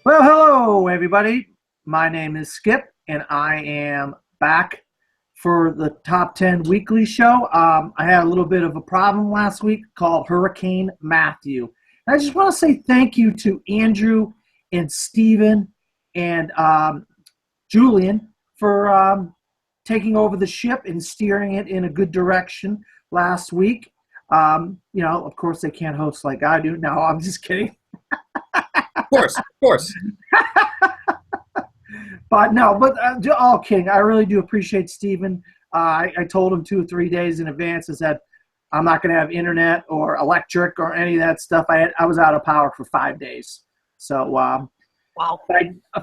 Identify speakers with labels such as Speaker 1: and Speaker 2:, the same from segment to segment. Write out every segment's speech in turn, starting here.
Speaker 1: Well, hello, everybody. My name is Skip, and I am back for the Top 10 Weekly Show. I had a little bit of a problem last week called Hurricane Matthew. And I just want to say thank you to Andrew and Steven and Julian for taking over the ship and steering it in a good direction last week. Of course, they can't host like I do. No, I'm just kidding.
Speaker 2: Of course, of course.
Speaker 1: But no, all kidding. I really do appreciate Steven. I told him 2 or 3 days in advance. I said, I'm not going to have internet or electric or any of that stuff. I was out of power for 5 days. So,
Speaker 3: Wow.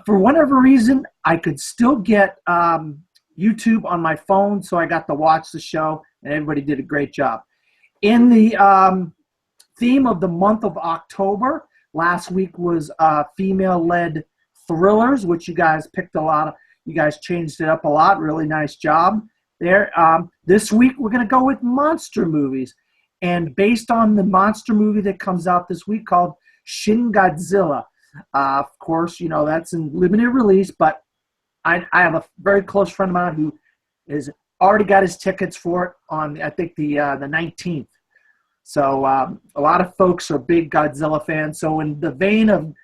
Speaker 1: for whatever reason, I could still get YouTube on my phone, so I got to watch the show, and everybody did a great job. In the theme of the month of October, last week was female-led thrillers, which you guys picked a lot of. You guys changed it up a lot. Really nice job there. This week, we're going to go with monster movies. And based on the monster movie that comes out this week called Shin Godzilla. Of course, that's in limited release, but I have a very close friend of mine who has already got his tickets for it on, I think, the 19th. So a lot of folks are big Godzilla fans. So in the vein of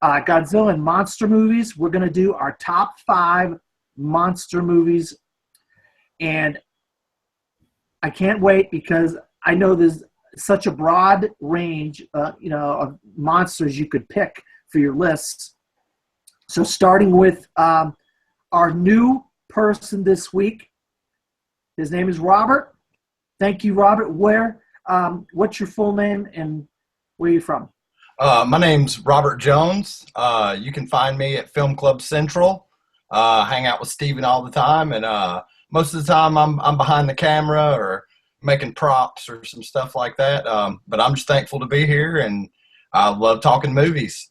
Speaker 1: Godzilla and monster movies, we're going to do our top 5 monster movies. And I can't wait because I know there's such a broad range of monsters you could pick for your lists. So starting with our new person this week, his name is Robert. Thank you, Robert. What's your full name and where are you from?
Speaker 2: My name's Robert Jones. You can find me at Film Club Central. Hang out with Steven all the time, and most of the time I'm behind the camera or making props or some stuff like that. But I'm just thankful to be here, and I love talking movies.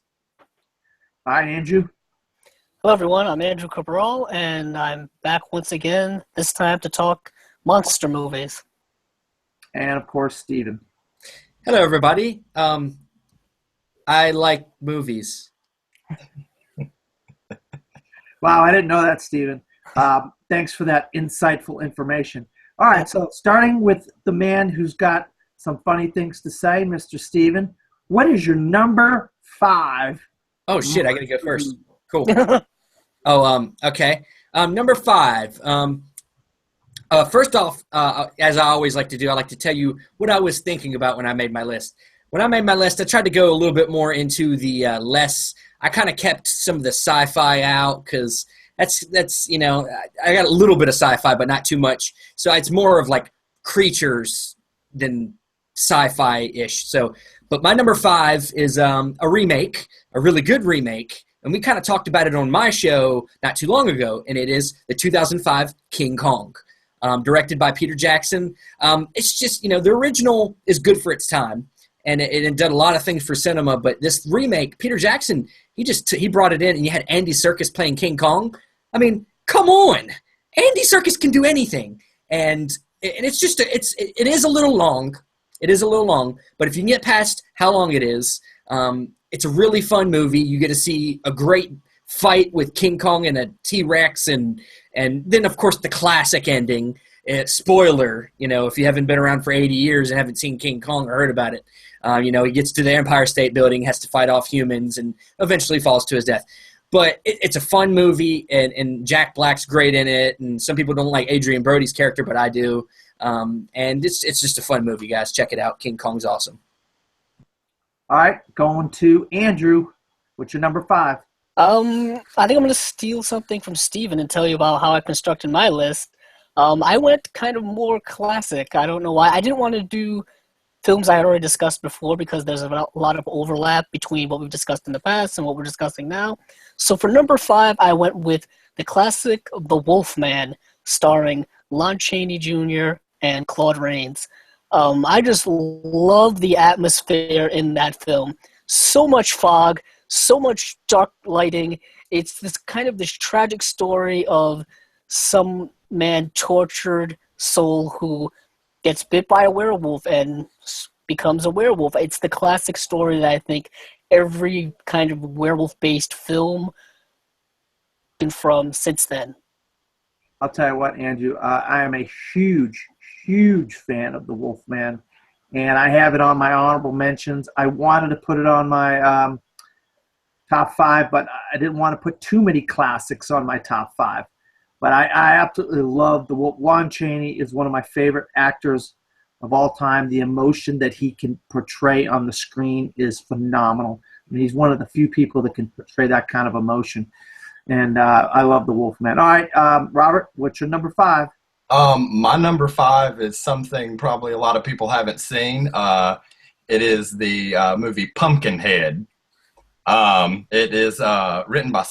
Speaker 1: Hi, Andrew.
Speaker 3: Hello, everyone. I'm Andrew Cabral, and I'm back once again, this time to talk monster movies.
Speaker 1: And, of course, Steven.
Speaker 4: Hello, everybody. I like movies.
Speaker 1: Wow, I didn't know that, Steven. Thanks for that insightful information. All right, so starting with the man who's got some funny things to say, Mr. Steven, what is your number 5?
Speaker 4: Oh, shit, I got to go first. Cool. Okay. Number 5. First off, as I always like to do, I like to tell you what I was thinking about when I made my list. When I made my list, I tried to go a little bit more into the I kind of kept some of the sci-fi out because that's I got a little bit of sci-fi, but not too much. So it's more of like creatures than sci-fi-ish. So, but my number 5 is a remake, a really good remake. And we kind of talked about it on my show not too long ago, and it is the 2005 King Kong, directed by Peter Jackson. It's just, the original is good for its time, and it did a lot of things for cinema, but this remake, Peter Jackson, he brought it in, and you had Andy Serkis playing King Kong. I mean, come on. Andy Serkis can do anything, and it's just, it is a little long. It is a little long, but if you can get past how long it is, it's a really fun movie. You get to see a great fight with King Kong and a T-Rex, and then, of course, the classic ending. Spoiler, if you haven't been around for 80 years and haven't seen King Kong or heard about it, he gets to the Empire State Building, has to fight off humans, and eventually falls to his death. But it's a fun movie, and Jack Black's great in it, and some people don't like Adrian Brody's character, but I do. And it's just a fun movie, guys. Check it out. King Kong's awesome.
Speaker 1: All right, going to Andrew. What's your number 5?
Speaker 3: I think I'm going to steal something from Steven and tell you about how I constructed my list. I went kind of more classic. I don't know why. I didn't want to do films I had already discussed before because there's a lot of overlap between what we've discussed in the past and what we're discussing now. So for number 5, I went with the classic The Wolfman, starring Lon Chaney Jr. and Claude Rains. I just love the atmosphere in that film. So much fog, so much dark lighting. It's this tragic story of some man tortured soul who gets bit by a werewolf and becomes a werewolf. It's the classic story that I think every kind of werewolf-based film from since then.
Speaker 1: I'll tell you what, Andrew, I am a huge, huge fan of The Wolfman, and I have it on my honorable mentions. I wanted to put it on my top 5, but I didn't want to put too many classics on my top 5. But I absolutely love the Wolf. Lon Chaney is one of my favorite actors of all time. The emotion that he can portray on the screen is phenomenal. I mean, he's one of the few people that can portray that kind of emotion. And I love the Wolfman. All right, Robert, what's your number 5?
Speaker 2: My number 5 is something probably a lot of people haven't seen. It is the movie Pumpkinhead. It is written by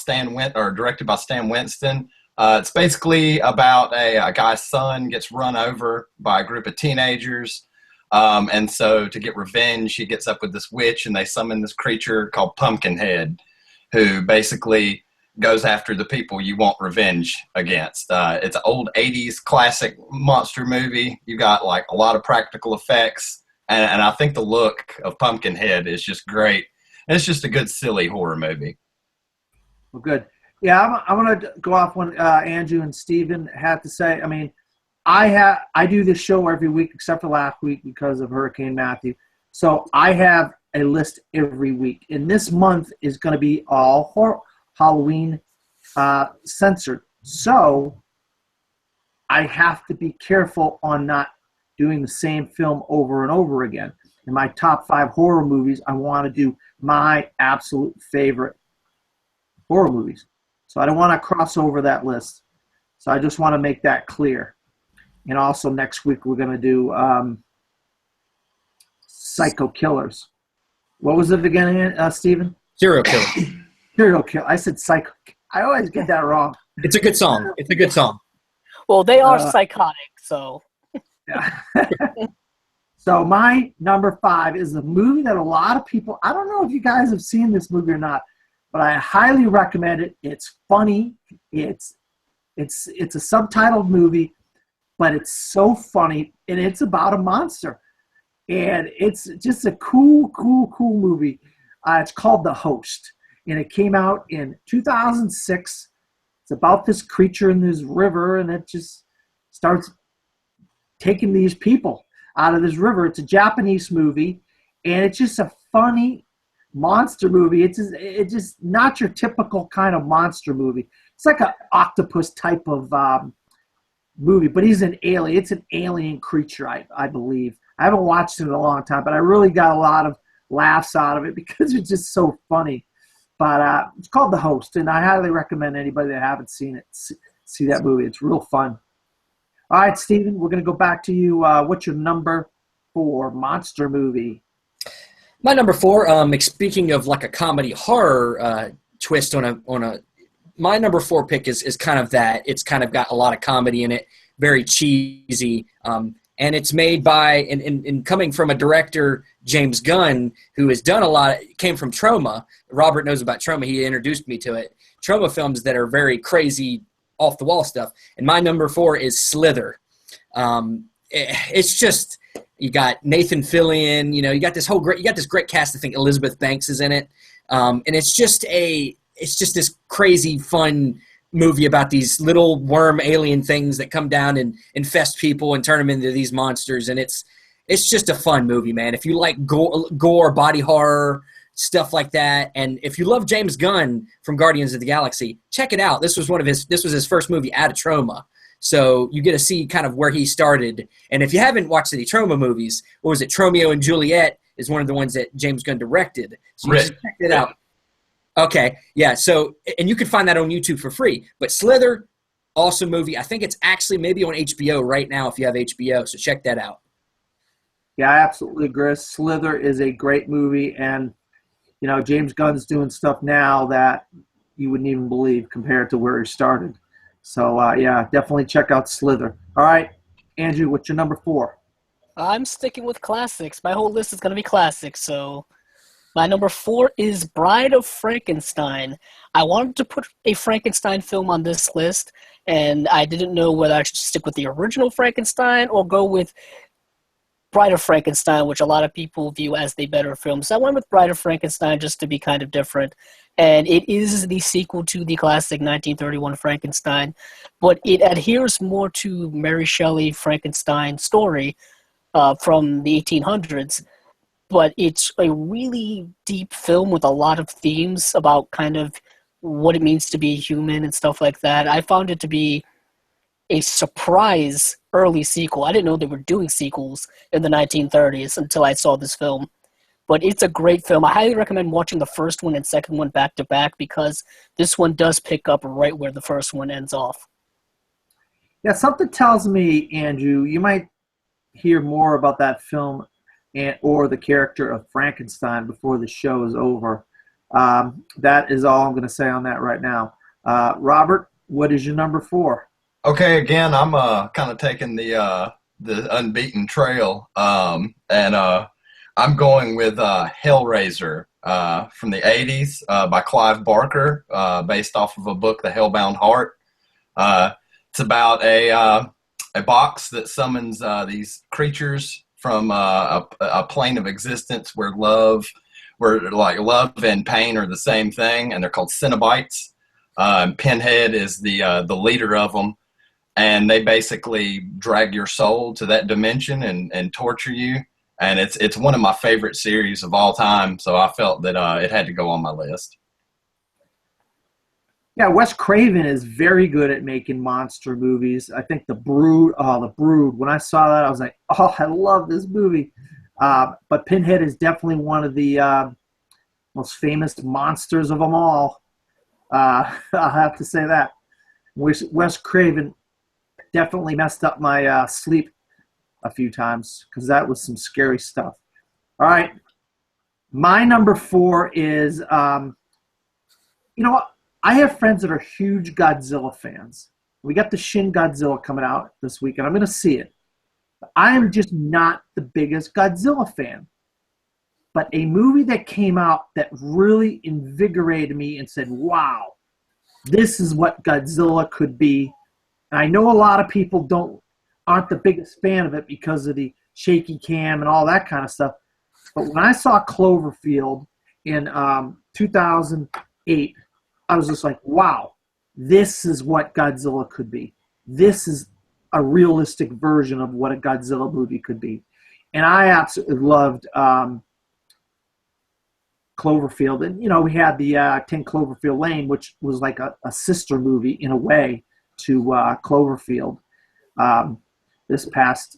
Speaker 2: directed by Stan Winston. It's basically about a guy's son gets run over by a group of teenagers. And so to get revenge, he gets up with this witch, and they summon this creature called Pumpkinhead, who basically goes after the people you want revenge against. It's an old 80s classic monster movie. You got like a lot of practical effects, and I think the look of Pumpkinhead is just great. And it's just a good, silly horror movie.
Speaker 1: Well, good. Yeah, I'm going to go off what Andrew and Steven had to say. I mean, I do this show every week except for last week because of Hurricane Matthew. So I have a list every week. And this month is going to be all Halloween censored. So I have to be careful on not doing the same film over and over again. In my top 5 horror movies, I want to do my absolute favorite horror movies. So I don't want to cross over that list. So I just want to make that clear. And also next week we're going to do Psycho Killers. What was it again, Steven?
Speaker 4: Serial Killer.
Speaker 1: Serial Killer. I said Psycho. I always get that wrong.
Speaker 4: It's a good song. It's a good song.
Speaker 3: Well, they are psychotic, so.
Speaker 1: Yeah. So my number 5 is a movie that a lot of people, I don't know if you guys have seen this movie or not, but I highly recommend it. It's funny. It's a subtitled movie, but it's so funny, and it's about a monster. And it's just a cool movie. It's called The Host, and it came out in 2006. It's about this creature in this river, and it just starts taking these people out of this river. It's a Japanese movie, and it's just a funny monster movie. It's just not your typical kind of monster movie. It's like an octopus type of movie, but he's an alien. It's an alien creature, I believe. I haven't watched it in a long time, but I really got a lot of laughs out of it because it's just so funny. But it's called The Host, and I highly recommend anybody that haven't seen it see that movie. It's real fun. All right, Steven, we're going to go back to you. What's your number 4 monster movie?
Speaker 4: My number 4, speaking of like a comedy horror twist my number 4 pick is kind of that. It's kind of got a lot of comedy in it, very cheesy, and it's made by and coming from a director, James Gunn, who has done a lot. Came from Troma. Robert knows about Troma. He introduced me to it. Troma films that are very crazy, off the wall stuff. And my number 4 is Slither. It's just, you got Nathan Fillion, you got this great cast. I think Elizabeth Banks is in it. And it's just this crazy fun movie about these little worm alien things that come down and infest people and turn them into these monsters. And it's just a fun movie, man. If you like gore, body horror, stuff like that, and if you love James Gunn from Guardians of the Galaxy, check it out. This was his first movie out of Troma, so you get to see kind of where he started. And if you haven't watched any Troma movies, what was it? Tromeo and Juliet is one of the ones that James Gunn directed. So you should check it out. Okay, yeah. So, and you can find that on YouTube for free. But Slither, awesome movie. I think it's actually maybe on HBO right now if you have HBO. So check that out.
Speaker 1: Yeah, I absolutely agree. Slither is a great movie, and James Gunn's doing stuff now that you wouldn't even believe compared to where he started. So, yeah, definitely check out Slither. All right, Andrew, what's your number 4?
Speaker 3: I'm sticking with classics. My whole list is going to be classics, so my number 4 is Bride of Frankenstein. I wanted to put a Frankenstein film on this list, and I didn't know whether I should stick with the original Frankenstein or go with Bride of Frankenstein, which a lot of people view as the better film. So I went with Bride of Frankenstein just to be kind of different. And it is the sequel to the classic 1931 Frankenstein, but it adheres more to Mary Shelley Frankenstein story from the 1800s. But it's a really deep film with a lot of themes about kind of what it means to be human and stuff like that. I found it to be a surprise early sequel. I didn't know they were doing sequels in the 1930s until I saw this film. But it's a great film. I highly recommend watching the first one and second one back to back because this one does pick up right where the first one ends off.
Speaker 1: Yeah, something tells me, Andrew, you might hear more about that film or the character of Frankenstein before the show is over. That is all I'm going to say on that right now. Robert, what is your number 4?
Speaker 2: Okay, again, I'm kind of taking the unbeaten trail, and I'm going with Hellraiser from the 80s by Clive Barker, based off of a book, The Hellbound Heart. It's about a box that summons these creatures from a plane of existence where love and pain are the same thing, and they're called Cenobites. Pinhead is the leader of them. And they basically drag your soul to that dimension and torture you. And it's one of my favorite series of all time, so I felt that it had to go on my list.
Speaker 1: Yeah, Wes Craven is very good at making monster movies. I think The Brood, when I saw that, I was like, oh, I love this movie. But Pinhead is definitely one of the most famous monsters of them all. I'll have to say that. Wes Craven definitely messed up my sleep a few times because that was some scary stuff. All right. My number 4 is, you know what? I have friends that are huge Godzilla fans. We got the Shin Godzilla coming out this week, and I'm going to see it. I am just not the biggest Godzilla fan. But a movie that came out that really invigorated me and said, wow, this is what Godzilla could be. And I know a lot of people aren't the biggest fan of it because of the shaky cam and all that kind of stuff. But when I saw Cloverfield in 2008, I was just like, wow, this is what Godzilla could be. This is a realistic version of what a Godzilla movie could be. And I absolutely loved Cloverfield. And, you know, we had the 10 Cloverfield Lane, which was like a sister movie in a way to Cloverfield this past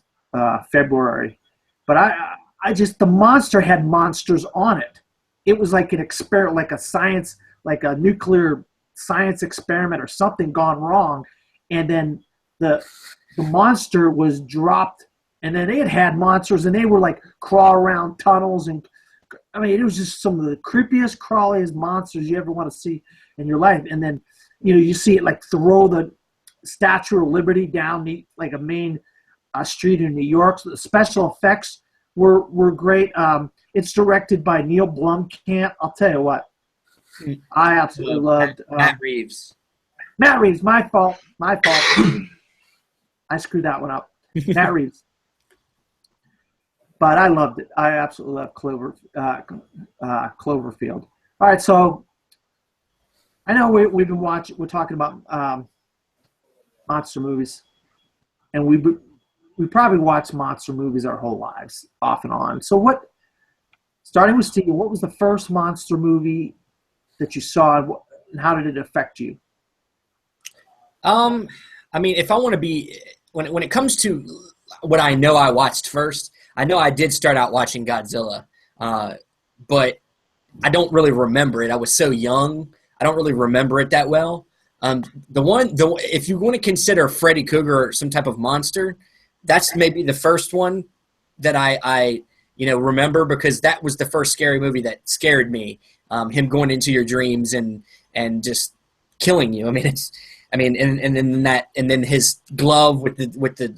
Speaker 1: February. But I just, the monster had monsters on it. It was like an experiment, like a science, like a nuclear science experiment or something gone wrong. And then the monster was dropped, and then it had monsters, and they were like crawl around tunnels. And I mean, it was just some of the creepiest, crawliest monsters you ever want to see in your life. And then, you know, you see it like throw the Statue of Liberty down like a main street in New York. So the special effects were great. It's directed by Neil Blomkamp. I'll tell you what, I absolutely loved
Speaker 4: Matt Reeves.
Speaker 1: Matt Reeves, my fault. I screwed that one up. Matt Reeves. But I loved it. I absolutely love Cloverfield. All right, so I know we're talking about monster movies, and we probably watched monster movies our whole lives, off and on. So starting with Steve, what was the first monster movie that you saw, and how did it affect you?
Speaker 4: I mean, if I want to be, when it comes to what I know I watched first, I know I did start out watching Godzilla, but I don't really remember it. I was so young, I don't really remember it that well. If you want to consider Freddy Krueger some type of monster, that's maybe the first one that I remember, because that was the first scary movie that scared me. Him going into your dreams and just killing you. And then his glove with the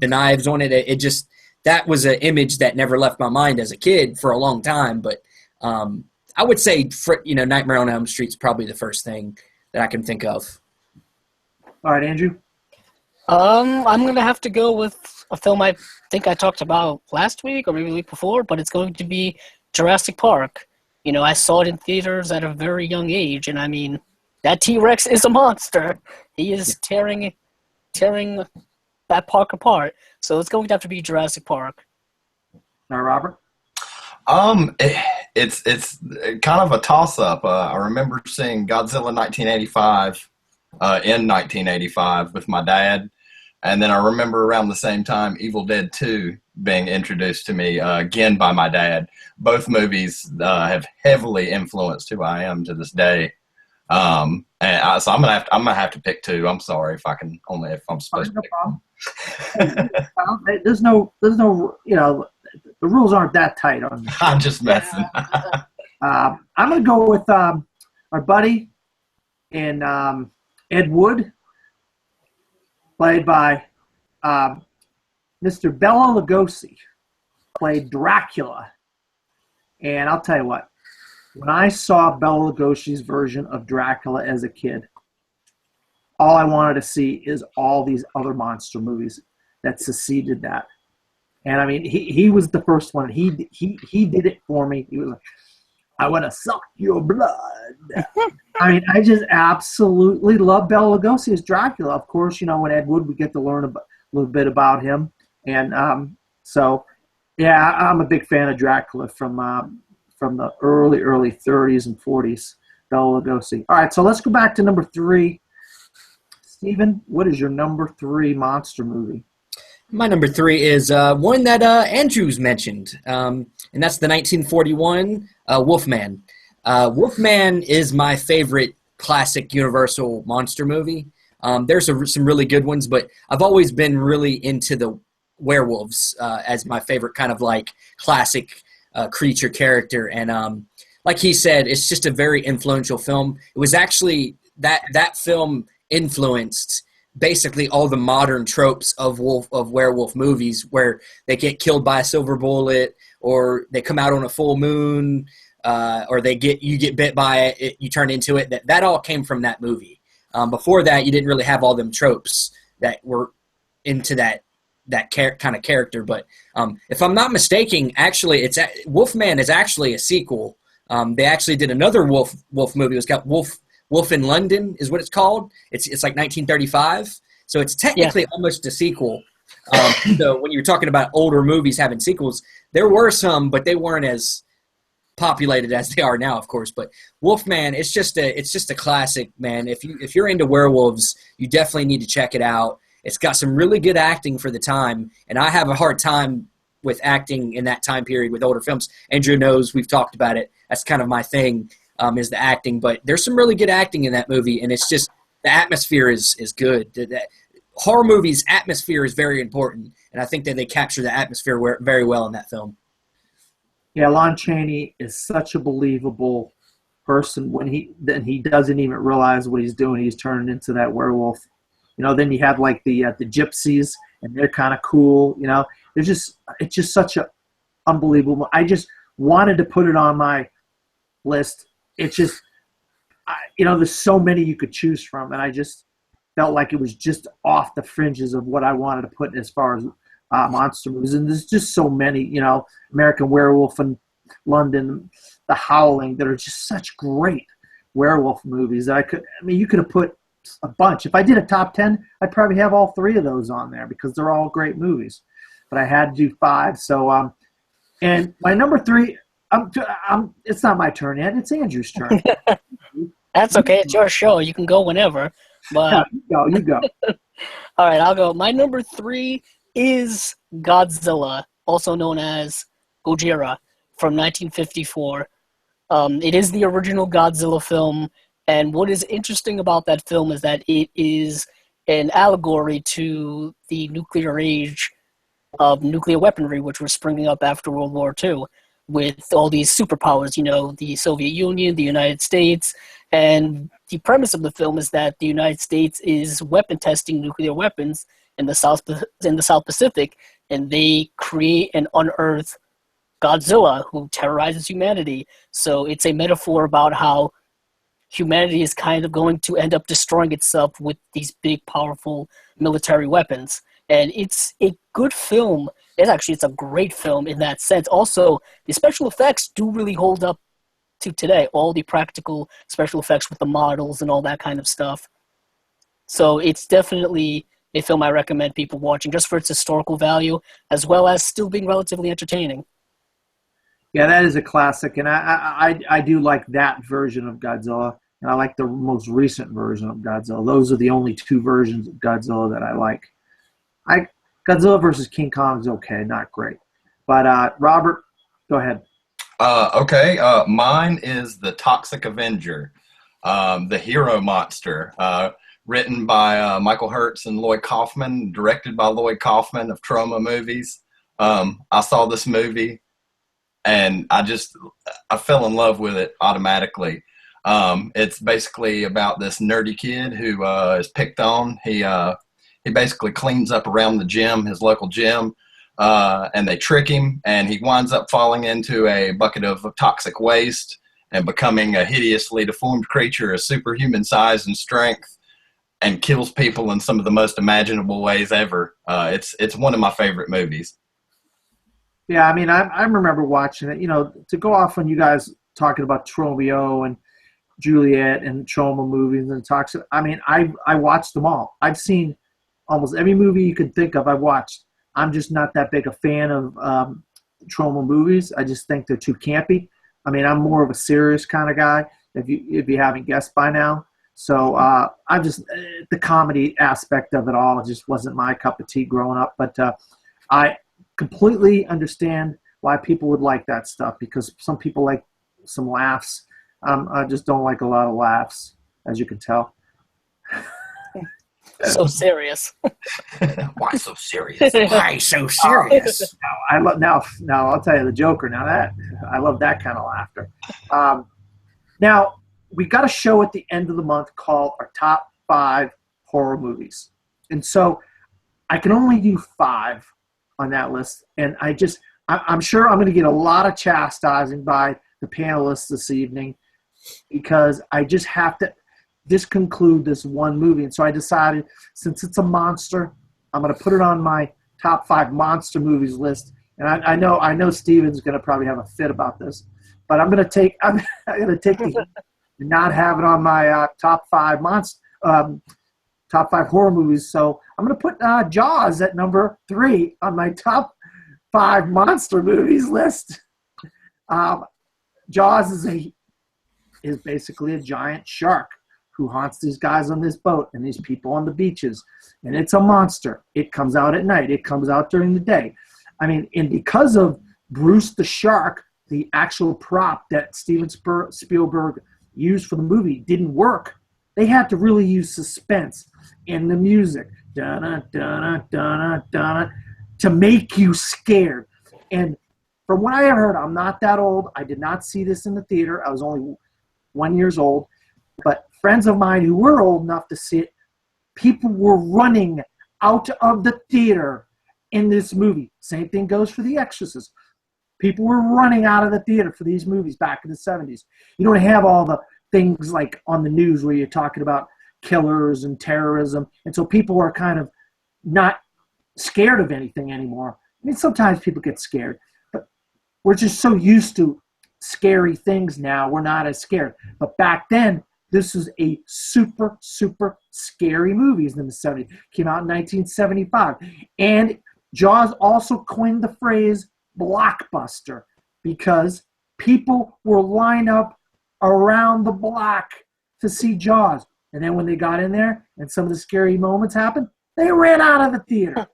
Speaker 4: knives on it. It just, that was an image that never left my mind as a kid for a long time. But I would say, Nightmare on Elm Street's probably the first thing that I can think of.
Speaker 1: All right, Andrew.
Speaker 3: I'm gonna have to go with a film I think I talked about last week or maybe the week before, but it's going to be Jurassic Park. You know, I saw it in theaters at a very young age, and I mean, that T-Rex is a monster. He is tearing that park apart. So it's going to have to be Jurassic Park.
Speaker 1: Now, Robert?
Speaker 2: It's kind of a toss-up. I remember seeing Godzilla 1985 in 1985 with my dad. And then I remember around the same time Evil Dead 2 being introduced to me again by my dad. Both movies have heavily influenced who I am to this day. So I'm gonna have to pick two. I'm sorry if I'm supposed to pick one.
Speaker 1: There's no, you know, the rules aren't that tight on this.
Speaker 2: I'm just messing.
Speaker 1: I'm gonna go with our buddy in Ed Wood, played by Mr. Bela Lugosi, played Dracula. And I'll tell you what, when I saw Bela Lugosi's version of Dracula as a kid, all I wanted to see is all these other monster movies that succeeded that. And I mean, he was the first one. He did it for me. He was like, I want to suck your blood. I mean, I just absolutely love Bela Lugosi as Dracula. Of course, you know, when Ed Wood, we get to learn a little bit about him. And so, yeah, I'm a big fan of Dracula from the early 30s and 40s, Bela Lugosi. All right, so let's go back to number 3. Steven, what is your number 3 monster movie?
Speaker 4: My number 3 is one that Andrews mentioned, and that's the 1941 Wolfman. Wolfman is my favorite classic Universal monster movie. There's some really good ones, but I've always been really into the werewolves as my favorite kind of like classic creature character. And like he said, it's just a very influential film. It was actually that film influenced basically all the modern tropes of werewolf movies, where they get killed by a silver bullet, or they come out on a full moon, or you get bit by it, you turn into it. That all came from that movie. Before that, you didn't really have all them tropes that were into that kind of character. But if I'm not mistaken, actually, Wolfman is actually a sequel. They actually did another wolf movie. It was called Wolf in London is what it's called. It's like 1935, so it's technically almost a sequel. So when you're talking about older movies having sequels, there were some, but they weren't as populated as they are now, of course. But Wolfman, it's just a classic, man. If you're into werewolves, you definitely need to check it out. It's got some really good acting for the time, and I have a hard time with acting in that time period with older films. Andrew knows, we've talked about it. That's kind of my thing. Is the acting, but there's some really good acting in that movie, and it's just the atmosphere is good. Horror movies, atmosphere is very important, and I think that they capture the atmosphere very well in that film.
Speaker 1: Yeah, Lon Chaney is such a believable person when he doesn't even realize what he's doing. He's turning into that werewolf. You know, then you have like the gypsies, and they're kind of cool. You know, it's just such a unbelievable. I just wanted to put it on my list. It's just, you know, there's so many you could choose from, and I just felt like it was just off the fringes of what I wanted to put as far as monster movies. And there's just so many, you know, American Werewolf in London, The Howling, that are just such great werewolf movies that you could have put a bunch. If I did a top 10, I'd probably have all 3 of those on there because they're all great movies. But I had to do 5. So, and my number 3, it's not my turn yet. It's Andrew's turn.
Speaker 3: That's okay. It's your show. You can go whenever. But
Speaker 1: you go.
Speaker 3: All right, I'll go. My number 3 is Godzilla, also known as Gojira, from 1954. It is the original Godzilla film, and what is interesting about that film is that it is an allegory to the nuclear age of nuclear weaponry, which was springing up after World War II. With all these superpowers, you know, the Soviet Union, the United States, and the premise of the film is that the United States is weapon testing nuclear weapons in the South Pacific, and they create and unearth Godzilla, who terrorizes humanity. So it's a metaphor about how humanity is kind of going to end up destroying itself with these big, powerful military weapons. And it's a good film. It's a great film in that sense. Also, the special effects do really hold up to today. All the practical special effects with the models and all that kind of stuff. So it's definitely a film I recommend people watching just for its historical value, as well as still being relatively entertaining.
Speaker 1: Yeah, that is a classic, and I do like that version of Godzilla, and I like the most recent version of Godzilla. Those are the only two versions of Godzilla that I like. Godzilla versus King Kong is okay, not great. But Robert, go ahead.
Speaker 2: Okay, mine is The Toxic Avenger, the hero monster, written by Michael Hertz and Lloyd Kaufman, directed by Lloyd Kaufman of Troma Movies. I saw this movie, and I fell in love with it automatically. It's basically about this nerdy kid who is picked on. He basically cleans up around the gym, his local gym, and they trick him, and he winds up falling into a bucket of toxic waste and becoming a hideously deformed creature of superhuman size and strength, and kills people in some of the most imaginable ways ever. It's one of my favorite movies.
Speaker 1: Yeah, I mean, I remember watching it. You know, to go off on you guys talking about Romeo and Juliet and Troma movies and Toxic. I mean, I watched them all. I've seen almost every movie you could think of. I've watched. I'm just not that big a fan of Troma movies. I just think they're too campy. I mean, I'm more of a serious kind of guy. If you haven't guessed by now. So I'm just the comedy aspect of it all just wasn't my cup of tea growing up. But I completely understand why people would like that stuff, because some people like some laughs. I just don't like a lot of laughs, as you can tell.
Speaker 3: So serious.
Speaker 2: Why so serious?
Speaker 4: Why so serious?
Speaker 1: Now I'll tell you the Joker. Now that I love that kind of laughter. Now we got a show at the end of the month called our top 5 horror movies, and so I can only do 5 on that list, and I'm sure I'm going to get a lot of chastising by the panelists this evening, because I just have to conclude this one movie. And so I decided, since it's a monster, I'm going to put it on my top 5 monster movies list. And I know Steven's going to probably have a fit about this, but I'm going to take the not have it on my top 5 top 5 horror movies. So I'm going to put Jaws at number 3 on my top 5 monster movies list. Jaws is basically a giant shark who haunts these guys on this boat and these people on the beaches. And it's a monster. It comes out at night. It comes out during the day. I mean, and because of Bruce the Shark, the actual prop that Steven Spielberg used for the movie didn't work. They had to really use suspense in the music, to make you scared. And from what I have heard, I'm not that old. I did not see this in the theater. I was only 1 year old. But friends of mine who were old enough to see it, people were running out of the theater in this movie. Same thing goes for The Exorcist. People were running out of the theater for these movies back in the 70s. You don't have all the things like on the news where you're talking about killers and terrorism. And so people are kind of not scared of anything anymore. I mean, sometimes people get scared, but we're just so used to scary things now, we're not as scared. But back then, this was a super, super scary movie in the 70s. Came out in 1975. And Jaws also coined the phrase blockbuster, because people will line up around the block to see Jaws. And then when they got in there and some of the scary moments happened, they ran out of the theater.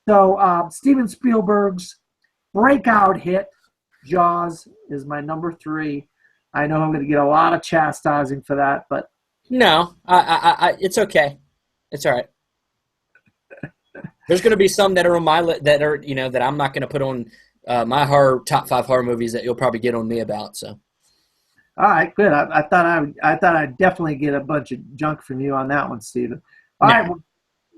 Speaker 1: So Steven Spielberg's breakout hit, Jaws, is my number 3. I know I'm going to get a lot of chastising for that, but
Speaker 4: No, it's okay. It's all right. There's going to be some that are on my that are that I'm not going to put on my top 5 horror movies that you'll probably get on me about. So,
Speaker 1: all right, good. I thought I'd definitely get a bunch of junk from you on that one, Steven. All right. Well,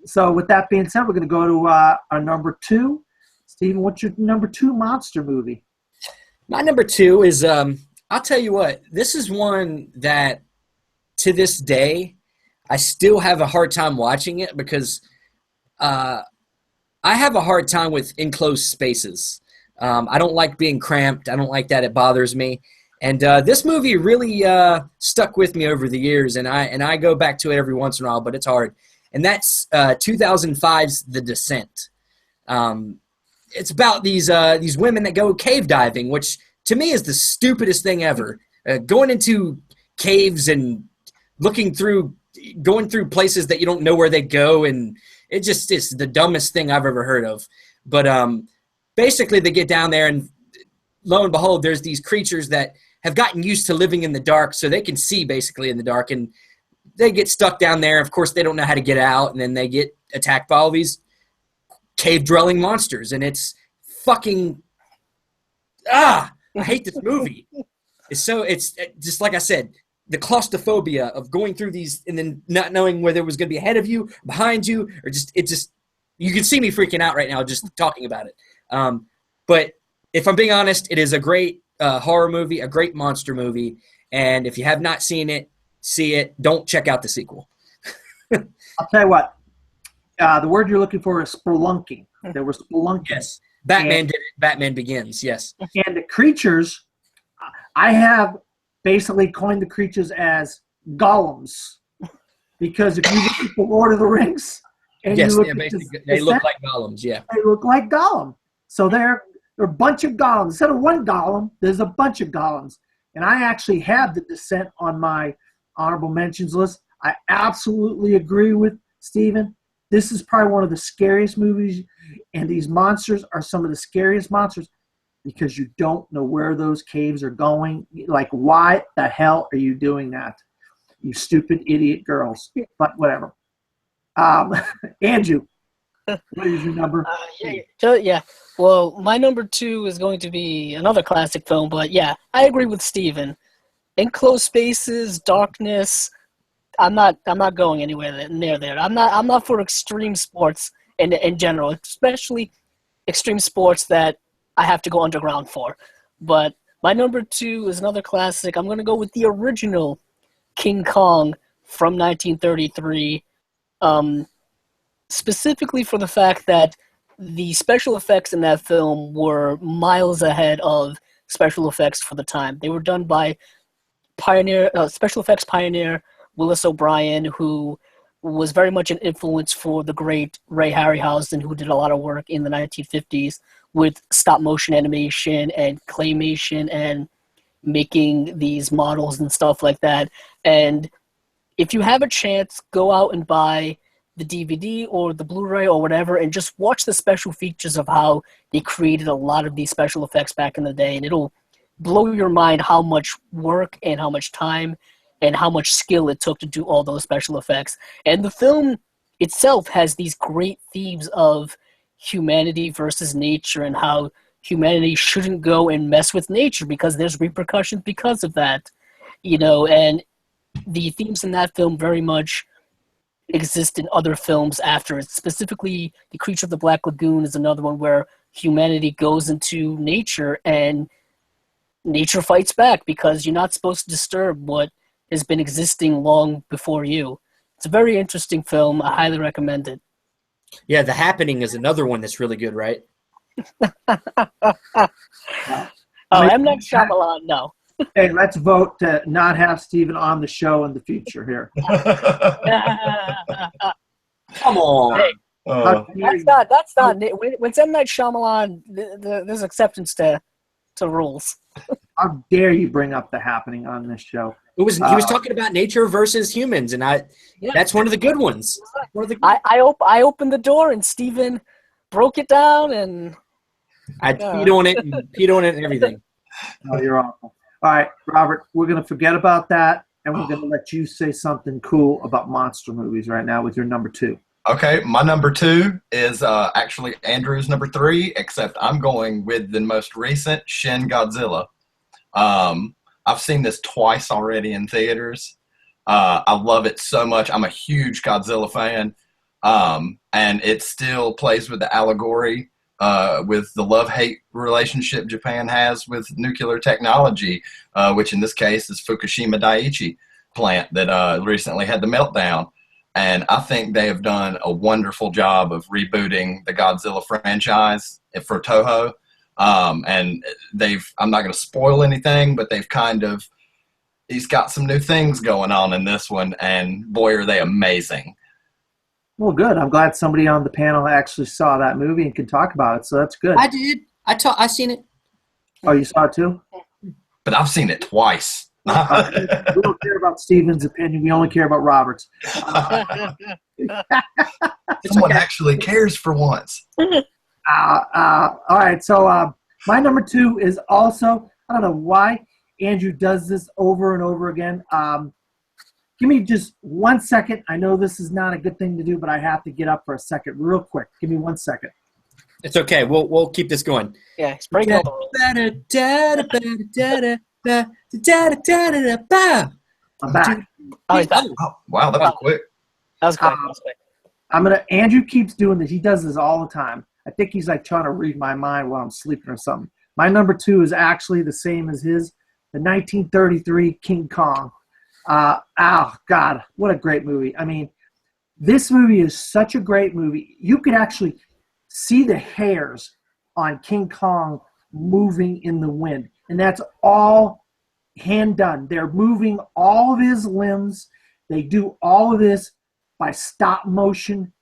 Speaker 1: so with that being said, we're going to go to our number 2. Steven, what's your number 2 monster movie?
Speaker 4: My number 2 is I'll tell you what. This is one that to this day, I still have a hard time watching it because I have a hard time with enclosed spaces. I don't like being cramped. I don't like that. It bothers me. And this movie really stuck with me over the years, and I go back to it every once in a while, but it's hard. And that's 2005's The Descent. It's about these women that go cave diving, which to me is the stupidest thing ever. Going into caves and going through places that you don't know where they go, and it just is the dumbest thing I've ever heard of. But basically, they get down there, and lo and behold, there's these creatures that have gotten used to living in the dark, so they can see basically in the dark, and they get stuck down there. Of course, they don't know how to get out, and then they get attacked by all these cave-dwelling monsters, and it's fucking I hate this movie. It's just like I said, the claustrophobia of going through these and then not knowing whether it was going to be ahead of you, behind you, or you can see me freaking out right now just talking about it. But if I'm being honest, it is a great horror movie, a great monster movie, and if you have not seen it, see it. Don't check out the sequel.
Speaker 1: I'll tell you what. The word you're looking for is spelunking. There were spelunking.
Speaker 4: Yes. Batman did it. Batman Begins, yes.
Speaker 1: And the creatures, I have basically coined the creatures as golems. Because if you look at the Lord of the Rings, and
Speaker 4: yes,
Speaker 1: you look
Speaker 4: they look like golems, yeah.
Speaker 1: They look like golems. So they're a bunch of golems. Instead of one golem, there's a bunch of golems. And I actually have The Descent on my honorable mentions list. I absolutely agree with Steven. This is probably one of the scariest movies, and these monsters are some of the scariest monsters because you don't know where those caves are going. Like, why the hell are you doing that? You stupid idiot girls. But whatever. Andrew, what is your number?
Speaker 3: Yeah. Well, my number 2 is going to be another classic film, but yeah, I agree with Steven. Enclosed spaces, darkness. I'm not going anywhere near there. I'm not for extreme sports in general, especially extreme sports that I have to go underground for. But my number 2 is another classic. I'm going to go with the original King Kong from 1933, specifically for the fact that the special effects in that film were miles ahead of special effects for the time. They were done by special effects pioneer Willis O'Brien, who was very much an influence for the great Ray Harryhausen, who did a lot of work in the 1950s with stop-motion animation and claymation and making these models and stuff like that. And if you have a chance, go out and buy the DVD or the Blu-ray or whatever and just watch the special features of how they created a lot of these special effects back in the day, and it'll blow your mind how much work and how much time and how much skill it took to do all those special effects. And the film itself has these great themes of humanity versus nature and how humanity shouldn't go and mess with nature because there's repercussions because of that. And the themes in that film very much exist in other films after it. Specifically, The Creature of the Black Lagoon is another one where humanity goes into nature and nature fights back because you're not supposed to disturb what has been existing long before you. It's a very interesting film. I highly recommend it.
Speaker 4: Yeah, The Happening is another one that's really good, right?
Speaker 3: M. Night Shyamalan, no.
Speaker 1: Hey, let's vote to not have Steven on the show in the future here.
Speaker 4: Come on.
Speaker 3: Hey, that's not. When M. Night Shyamalan, there's exceptions to rules.
Speaker 1: How dare you bring up The Happening on this show?
Speaker 4: He was talking about nature versus humans, and that's one of the good ones.
Speaker 3: I opened the door and Steven broke it down, and
Speaker 4: I peed on it and everything.
Speaker 1: Oh, you're awful. All right, Robert, we're going to forget about that, and we're going to let you say something cool about monster movies right now with your number 2.
Speaker 2: Okay, my number 2 is actually Andrew's number 3, except I'm going with the most recent, Shin Godzilla. I've seen this twice already in theaters. I love it so much. I'm a huge Godzilla fan, and it still plays with the allegory with the love-hate relationship Japan has with nuclear technology, which in this case is Fukushima Daiichi. plant that recently had the meltdown. And I think they have done a wonderful job of rebooting the Godzilla franchise for Toho. And I'm not going to spoil anything, but he's got some new things going on in this one. And boy, are they amazing.
Speaker 1: Well, good. I'm glad somebody on the panel actually saw that movie and can talk about it. So that's good.
Speaker 4: I did. I seen it.
Speaker 1: Oh, you saw it too?
Speaker 2: But I've seen it twice.
Speaker 1: We don't care about Steven's opinion. We only care about Robert's.
Speaker 2: Someone actually cares for once.
Speaker 1: All right. So my number 2 is also, I don't know why Andrew does this over and over again. Give me just 1 second. I know this is not a good thing to do, but I have to get up for a second real quick. Give me 1 second.
Speaker 4: It's okay. We'll keep this going.
Speaker 3: Yeah, it's breaking all the rules.
Speaker 1: I'm back.
Speaker 3: Oh, he's back.
Speaker 2: Oh, wow, that was quick.
Speaker 3: That was quick.
Speaker 1: Andrew keeps doing this. He does this all the time. I think he's like trying to read my mind while I'm sleeping or something. My number 2 is actually the same as his, the 1933 King Kong. Oh, God, what a great movie. I mean, this movie is such a great movie. You could actually see the hairs on King Kong moving in the wind. And that's all hand done. They're moving all of his limbs. They do all of this by stop motion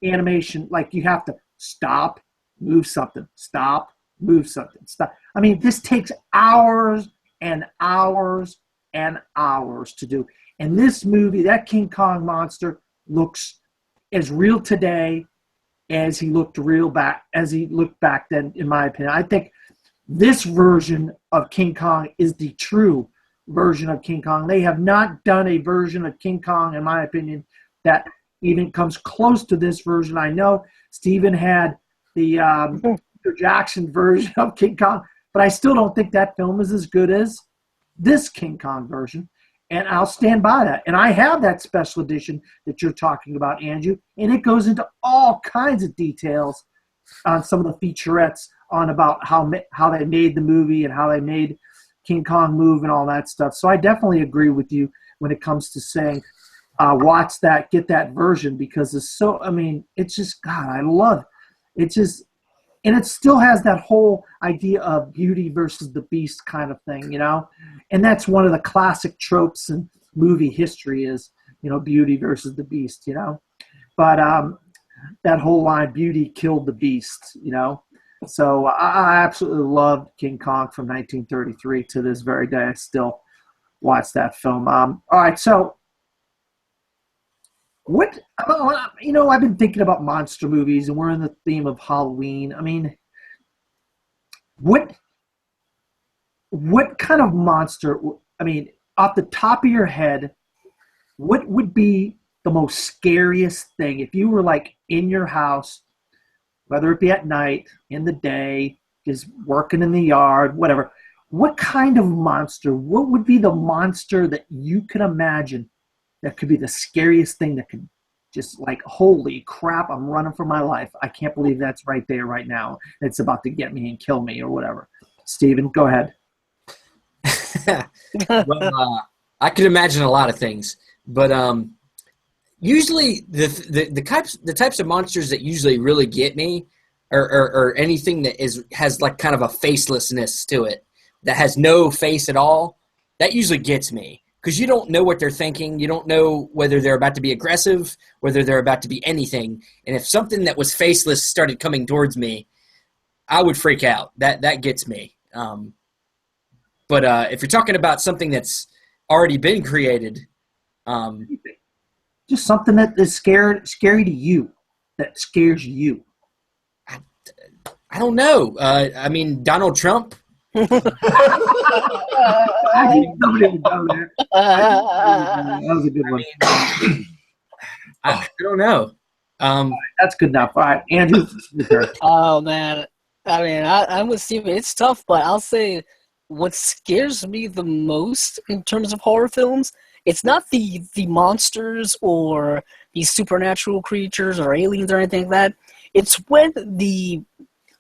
Speaker 1: animation. Like you have to stop, move something, stop, move something, stop. I mean, this takes hours and hours and hours to do. And this movie, that King Kong monster looks as real today as he looked back then, in my opinion. I think this version of King Kong is the true version of King Kong. They have not done a version of King Kong, in my opinion, that even comes close to this version. I know Steven had the Peter Jackson version of King Kong, but I still don't think that film is as good as this King Kong version. And I'll stand by that. And I have that special edition that you're talking about, Andrew, and it goes into all kinds of details on some of the featurettes on about how they made the movie and how they made King Kong move and all that stuff. So I definitely agree with you when it comes to saying, watch that, get that version, because it's so, I mean, it's just, God, I love it. It's just, and it still has that whole idea of beauty versus the beast kind of thing, you know? And that's one of the classic tropes in movie history is, you know, beauty versus the beast, you know? But that whole line, beauty killed the beast, you know? So I absolutely loved King Kong from 1933 to this very day. I still watch that film. All right, so you know, I've been thinking about monster movies, and we're in the theme of Halloween. I mean, what kind of monster, I mean, off the top of your head, what would be the most scariest thing if you were like in your house, whether it be at night, in the day, just working in the yard, whatever? What kind of monster, what would be the monster that you can imagine that could be the scariest thing that could just like, holy crap, I'm running for my life. I can't believe that's right there right now. It's about to get me and kill me or whatever. Steven, go ahead.
Speaker 4: Well, I could imagine a lot of things, but usually the types of monsters that usually really get me are anything that has like kind of a facelessness to it, that has no face at all. That usually gets me, because you don't know what they're thinking. You don't know whether they're about to be aggressive, whether they're about to be anything. And if something that was faceless started coming towards me, I would freak out. That gets me. But if you're talking about something that's already been created,
Speaker 1: just something that is scary to you, that scares you.
Speaker 4: I don't know. I mean, Donald Trump.
Speaker 1: I didn't go there. That was a good one.
Speaker 4: I don't know.
Speaker 1: That's good enough. All right, Andrew.
Speaker 3: Oh, man. I mean, I'm with Steven. It's tough, but I'll say what scares me the most in terms of horror films, it's not the monsters or these supernatural creatures or aliens or anything like that. It's when the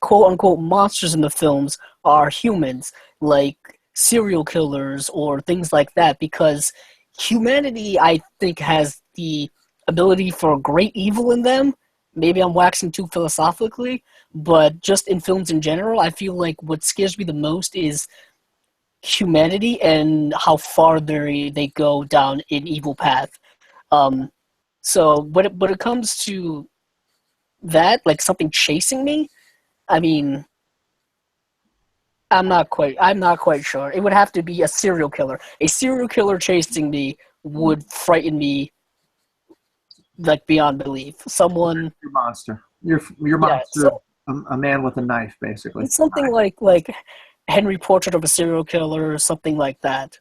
Speaker 3: quote-unquote monsters in the films are humans, like serial killers or things like that, because humanity, I think, has the ability for great evil in them. Maybe I'm waxing too philosophically, but just in films in general, I feel like what scares me the most is humanity and how far they go down an evil path. So when it comes to that, like something chasing me, I mean, I'm not quite sure. It would have to be a serial killer. A serial killer chasing me would frighten me like beyond belief. Someone,
Speaker 1: Your monster. Your
Speaker 3: yeah,
Speaker 1: monster. A man with a knife, basically.
Speaker 3: something like Henry Portrait of a Serial Killer or something like that.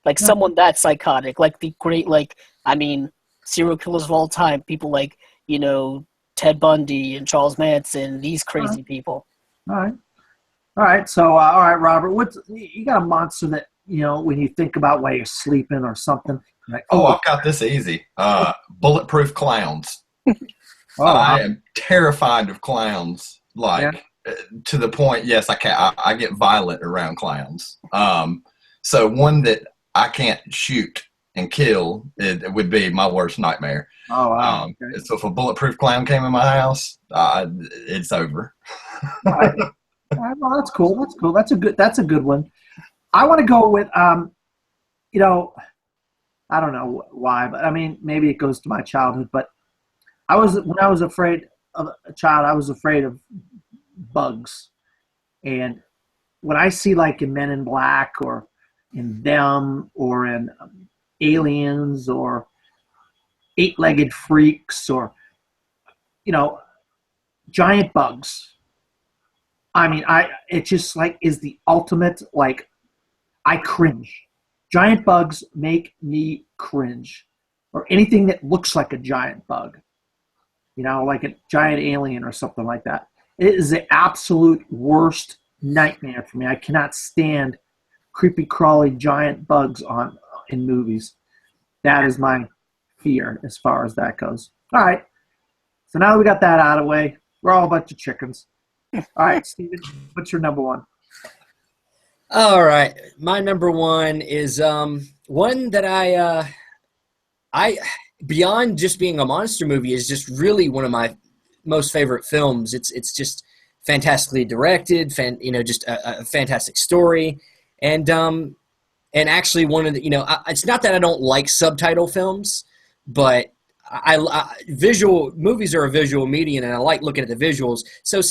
Speaker 3: Like
Speaker 1: Yeah.
Speaker 3: someone that psychotic, like the great, like, I mean, serial killers of all time, people like, Ted Bundy and Charles Manson, these crazy people.
Speaker 1: All right. All right. So, all right, Robert, you got a monster that, when you think about while you're sleeping or something, like,
Speaker 2: Oh, I've got this easy. Bulletproof clowns. I am terrified of clowns. Like, to the point, yes, I get violent around clowns. So one that I can't shoot and kill, it would be my worst nightmare.
Speaker 1: Oh, wow. Okay.
Speaker 2: So if a bulletproof clown came in my house, it's over.
Speaker 1: All right. All right, well, that's cool. That's cool. That's a good one. I want to go with, I don't know why, but I mean, maybe it goes to my childhood, but when I was afraid of a child, I was afraid of bugs. And when I see like in Men in Black or in Them or in Aliens or Eight-Legged Freaks or, giant bugs, I mean, it just like is the ultimate, like, I cringe. Giant bugs make me cringe. Or anything that looks like a giant bug. Like a giant alien or something like that. It is the absolute worst nightmare for me. I cannot stand creepy crawly giant bugs in movies. That is my fear as far as that goes. All right. So now that we got that out of the way, we're all a bunch of chickens. All right, Steven, what's your number one?
Speaker 4: All right, my number one is one that I beyond just being a monster movie is just really one of my most favorite films. It's just fantastically directed, just a fantastic story, and actually one of the it's not that I don't like subtitle films, but visual movies are a visual medium, and I like looking at the visuals. So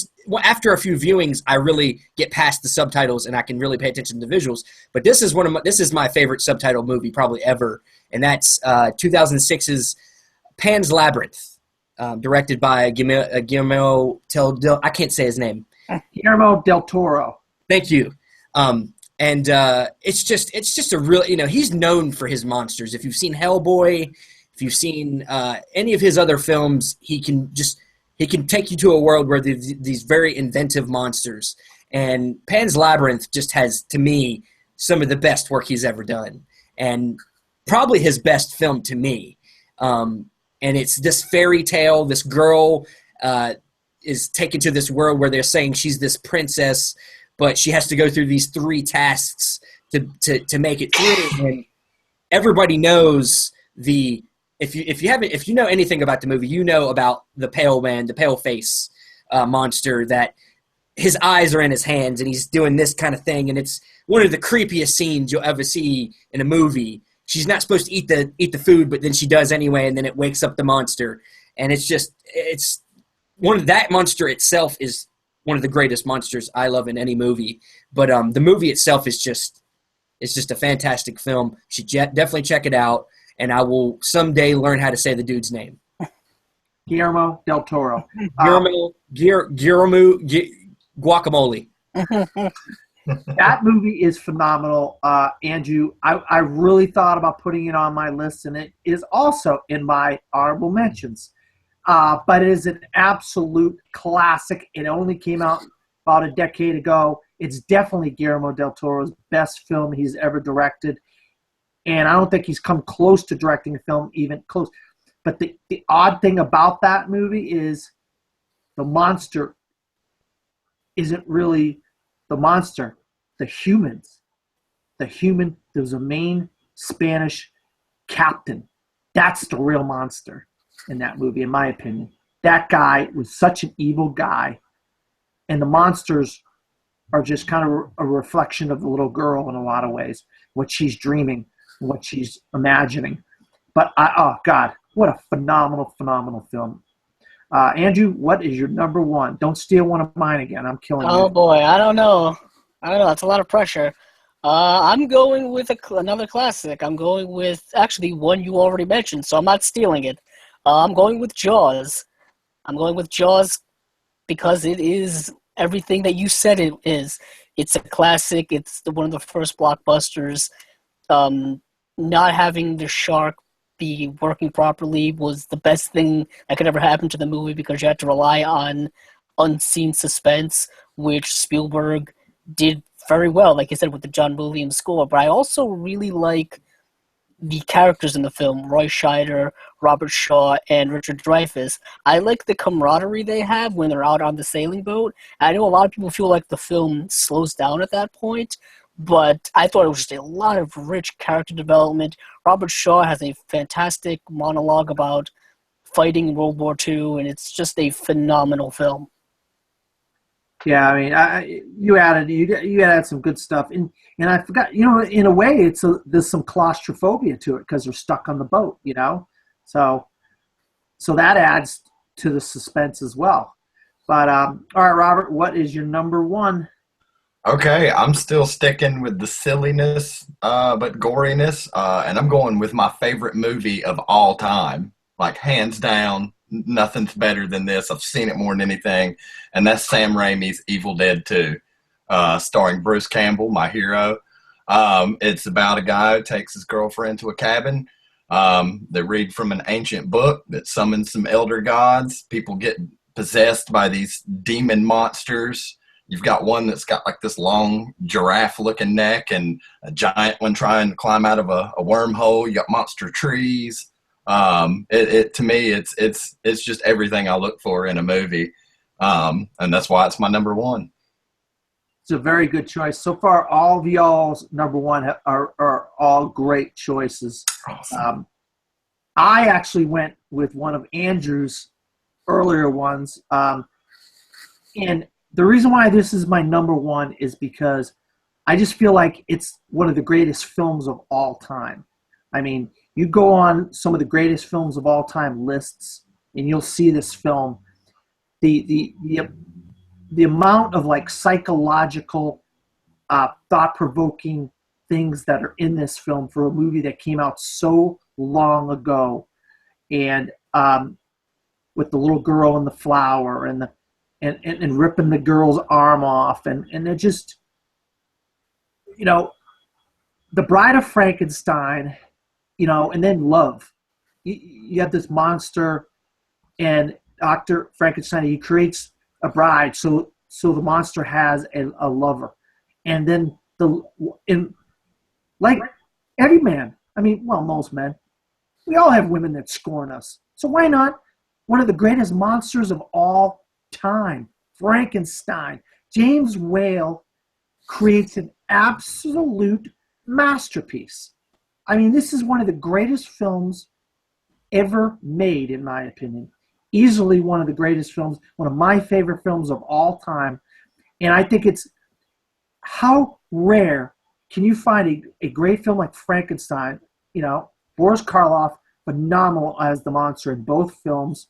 Speaker 4: after a few viewings, I really get past the subtitles, and I can really pay attention to the visuals. But this is my favorite subtitle movie probably ever, and that's 2006's Pan's Labyrinth, directed by Guillermo I can't say his name.
Speaker 1: Guillermo del Toro.
Speaker 4: Thank you. And it's just a real, he's known for his monsters. If you've seen Hellboy, if you've seen any of his other films, he can take you to a world where these very inventive monsters. And Pan's Labyrinth just has, to me, some of the best work he's ever done, and probably his best film to me. And it's this fairy tale. This girl is taken to this world where they're saying she's this princess, but she has to go through these 3 tasks to make it through. And everybody knows if you know anything about the movie, you know about the pale man, the pale face monster, that his eyes are in his hands and he's doing this kind of thing. And it's one of the creepiest scenes you'll ever see in a movie. She's not supposed to eat the food, but then she does anyway, and then it wakes up the monster. And it's one of that monster itself is one of the greatest monsters I love in any movie. But the movie itself is just a fantastic film. You should definitely check it out, and I will someday learn how to say the dude's name.
Speaker 1: Guillermo del Toro.
Speaker 4: Guillermo Guacamole.
Speaker 1: That movie is phenomenal. Andrew, I really thought about putting it on my list, and it is also in my honorable mentions. But it is an absolute classic. It only came out about a decade ago. It's definitely Guillermo del Toro's best film he's ever directed. And I don't think he's come close to directing a film even close. But the odd thing about that movie is the monster isn't really the monster. The humans. There was a main Spanish captain. That's the real monster in that movie, in my opinion. That guy was such an evil guy, and the monsters are just kind of a reflection of the little girl in a lot of ways, what she's dreaming, what she's imagining. But oh God, what a phenomenal, phenomenal film. Andrew, what is your number one? Don't steal one of mine again. I'm killing you.
Speaker 3: Oh boy, I don't know. That's a lot of pressure. I'm going with another classic. I'm going with actually one you already mentioned, so I'm not stealing it. I'm going with Jaws. I'm going with Jaws because it is everything that you said it is. It's a classic. It's one of the first blockbusters. Not having the shark be working properly was the best thing that could ever happen to the movie because you had to rely on unseen suspense, which Spielberg did very well, like I said, with the John Williams score. But I also really like the characters in the film, Roy Scheider, Robert Shaw, and Richard Dreyfuss. I like the camaraderie they have when they're out on the sailing boat. I know a lot of people feel like the film slows down at that point, but I thought it was just a lot of rich character development. Robert Shaw has a fantastic monologue about fighting in World War II, and it's just a phenomenal film.
Speaker 1: Yeah, I mean, you added some good stuff, and I forgot. In a way, there's some claustrophobia to it because they're stuck on the boat. So that adds to the suspense as well. But all right, Robert, what is your number one?
Speaker 2: Okay, I'm still sticking with the silliness, but goriness, and I'm going with my favorite movie of all time, like hands down. Nothing's better than this. I've seen it more than anything, and that's Sam Raimi's Evil Dead 2, starring Bruce Campbell, my hero. It's about a guy who takes his girlfriend to a cabin. They read from an ancient book that summons some elder gods. People get possessed by these demon monsters. You've got one that's got like this long giraffe-looking neck and a giant one trying to climb out of a wormhole. You got monster trees. To me, it's just everything I look for in a movie, and that's why it's my number one.
Speaker 1: It's a very good choice so far. All of y'all's number one are all great choices.
Speaker 2: Awesome.
Speaker 1: I actually went with one of Andrew's earlier ones, and the reason why this is my number one is because I just feel like it's one of the greatest films of all time. I mean, you go on some of the greatest films of all time lists, and you'll see this film. The amount of like psychological, thought-provoking things that are in this film for a movie that came out so long ago, and with the little girl and the flower and ripping the girl's arm off, and it just, The Bride of Frankenstein. And then Love. You have this monster, and Dr. Frankenstein, he creates a bride, so the monster has a lover. And then like every man, most men, we all have women that scorn us. So why not one of the greatest monsters of all time, Frankenstein? James Whale creates an absolute masterpiece. This is one of the greatest films ever made, in my opinion. Easily one of the greatest films, one of my favorite films of all time. And I think it's how rare can you find a great film like Frankenstein, Boris Karloff, phenomenal as the monster in both films.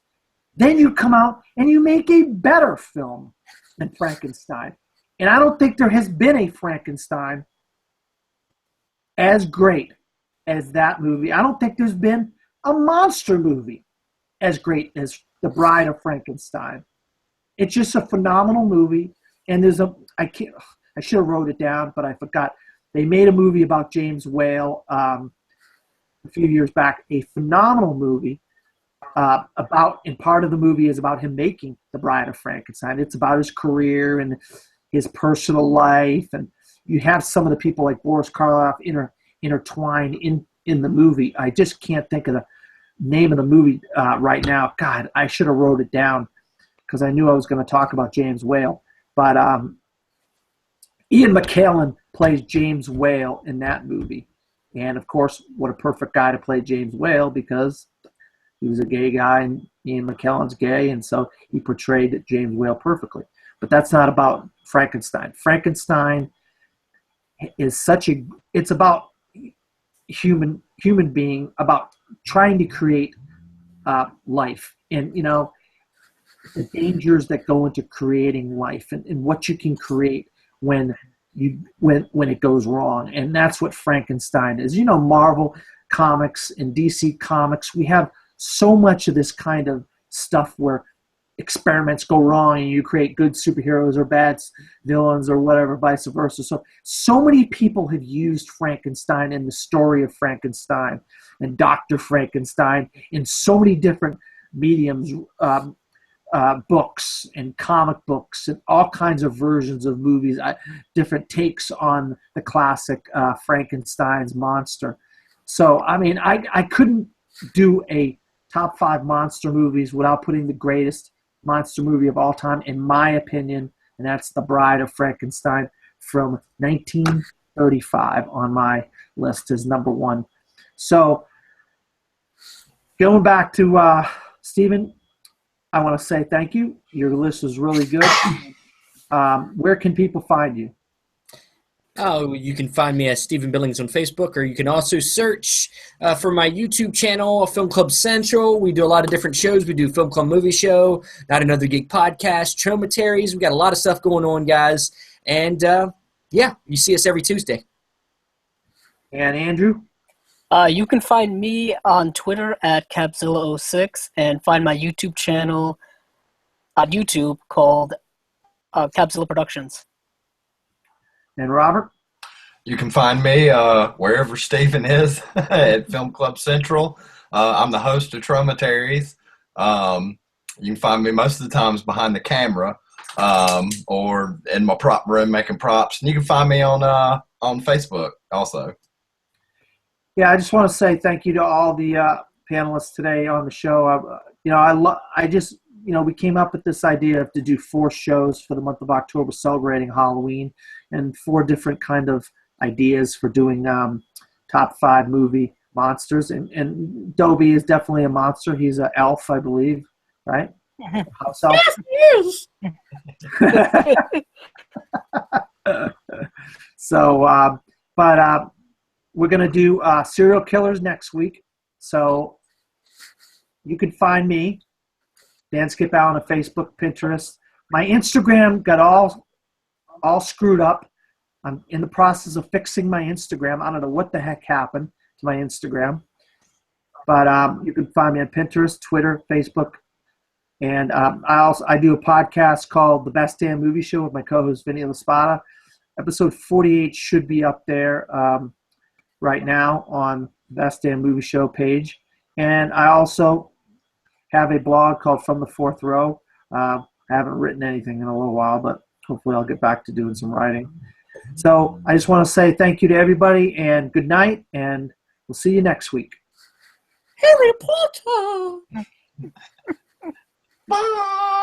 Speaker 1: Then you come out and you make a better film than Frankenstein. And I don't think there has been a Frankenstein as great as that movie. I don't think there's been a monster movie as great as The Bride of Frankenstein. It's just a phenomenal movie. And I should have wrote it down, but I forgot. They made a movie about James Whale a few years back, a phenomenal movie and part of the movie is about him making The Bride of Frankenstein. It's about his career and his personal life, and you have some of the people like Boris Karloff intertwined in the movie. I just can't think of the name of the movie right now. God, I should have wrote it down because I knew I was going to talk about James Whale. But Ian McKellen plays James Whale in that movie. And of course, what a perfect guy to play James Whale, because he was a gay guy and Ian McKellen's gay, and so he portrayed James Whale perfectly. But that's not about Frankenstein. Frankenstein is it's about human being, about trying to create life, and the dangers that go into creating life, and what you can create when it goes wrong. And that's what Frankenstein is. Marvel comics and DC comics, we have so much of this kind of stuff where experiments go wrong and you create good superheroes or bad villains or whatever, vice versa. So many people have used Frankenstein and the story of Frankenstein and Dr. Frankenstein in so many different mediums, books and comic books and all kinds of versions of movies, different takes on the classic Frankenstein's monster. So, I couldn't do a top 5 monster movies without putting the greatest monster movie of all time, in my opinion, and that's The Bride of Frankenstein from 1935 on my list as number 1. So, going back to Stephen, I want to say thank you. Your list is really good. Where can people find you?
Speaker 4: Oh, you can find me as Stephen Billings on Facebook, or you can also search for my YouTube channel, Film Club Central. We do a lot of different shows. We do Film Club Movie Show, Not Another Geek Podcast, Traumateries. We got a lot of stuff going on, guys. And, you see us every Tuesday.
Speaker 1: And Andrew?
Speaker 3: You can find me on Twitter at Capzilla06 and find my YouTube channel on YouTube called Capzilla Productions.
Speaker 1: And Robert?
Speaker 2: You can find me wherever Stephen is at Film Club Central. I'm the host of Traumateries. You can find me most of the times behind the camera or in my prop room making props. And you can find me on Facebook also.
Speaker 1: Yeah, I just want to say thank you to all the panelists today on the show. We came up with this idea to do 4 shows for the month of October celebrating Halloween, and 4 different kind of ideas for doing top 5 movie monsters. And Dobie is definitely a monster. He's an elf, I believe, right? House elf.
Speaker 3: Yes,
Speaker 1: So, we're going to do serial killers next week. So you can find me, Dan Skip Allen, on Facebook, Pinterest. My Instagram got all screwed up. I'm in the process of fixing my Instagram. I don't know what the heck happened to my Instagram. But you can find me on Pinterest, Twitter, Facebook. And I do a podcast called The Best Damn Movie Show with my co-host Vinny LaSpada. Episode 48 should be up there right now on the Best Damn Movie Show page. And I also have a blog called From the Fourth Row. I haven't written anything in a little while, but hopefully I'll get back to doing some writing. So I just want to say thank you to everybody and good night, and we'll see you next week.
Speaker 3: Harry Potter!
Speaker 2: Bye.